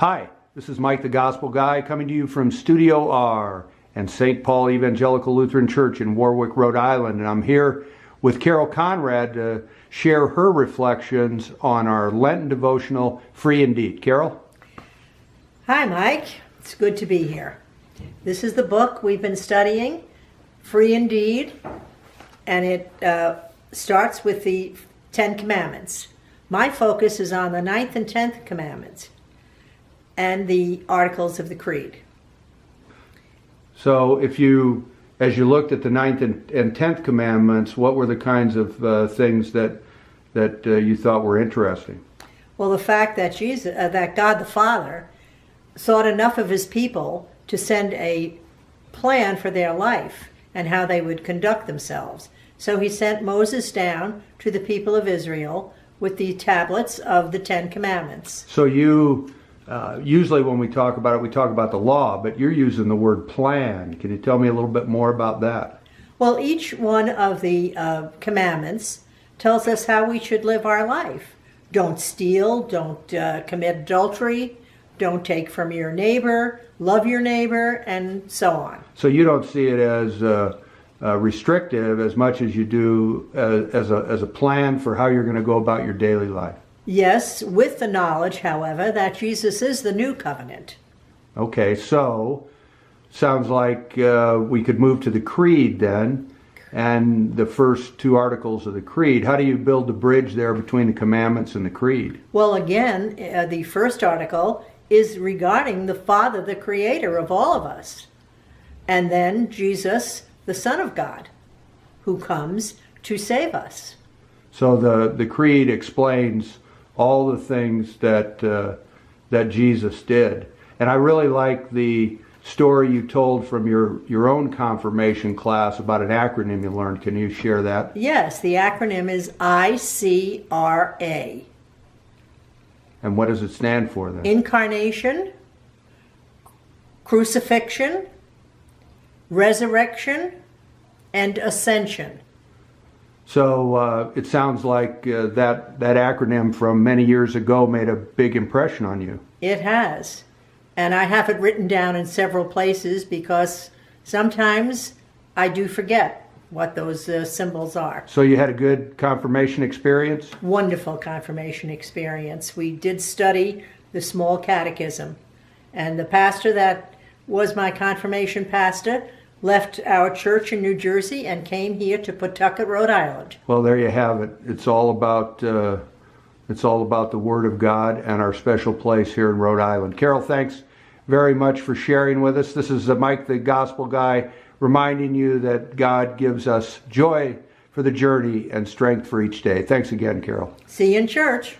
Hi, this is Mike the Gospel Guy coming to you from Studio R and St. Paul Evangelical Lutheran Church in Warwick, Rhode Island. And I'm here with Carol Conrad to share her reflections on our Lenten devotional, Free Indeed. Carol? Hi, Mike. It's good to be here. This is the book we've been studying, Free Indeed, and it starts with the 10 Commandments. My focus is on the 9th and 10th Commandments and the Articles of the Creed. So as you looked at the 9th and 10th Commandments, what were the kinds of things that you thought were interesting? Well, the fact that that God the Father thought enough of his people to send a plan for their life and how they would conduct themselves. So he sent Moses down to the people of Israel with the tablets of the 10 Commandments. So you, usually when we talk about it, we talk about the law, but you're using the word plan. Can you tell me a little bit more about that? Well, each one of the commandments tells us how we should live our life. Don't steal, don't commit adultery, don't take from your neighbor, love your neighbor, and so on. So you don't see it as restrictive as much as you do as a plan for how you're going to go about your daily life. Yes, with the knowledge, however, that Jesus is the new covenant. Okay, so sounds like we could move to the Creed then, and the first two articles of the Creed. How do you build the bridge there between the commandments and the Creed? Well, again, the first article is regarding the Father, the Creator of all of us, and then Jesus, the Son of God, who comes to save us. So the Creed explains all the things that Jesus did. And I really like the story you told from your own confirmation class about an acronym you learned. Can you share that? Yes, the acronym is ICRA. And what does it stand for then? Incarnation, crucifixion, resurrection, and ascension. So it sounds like that acronym from many years ago made a big impression on you. It has. And I have it written down in several places because sometimes I do forget what those symbols are. So you had a good confirmation experience? Wonderful confirmation experience. We did study the small catechism. And the pastor that was my confirmation pastor left our church in New Jersey and came here to Pawtucket, Rhode Island. Well, there you have it. It's all about the Word of God and our special place here in Rhode Island. Carol, thanks very much for sharing with us. This is Mike the Gospel Guy reminding you that God gives us joy for the journey and strength for each day. Thanks again, Carol. See you in church.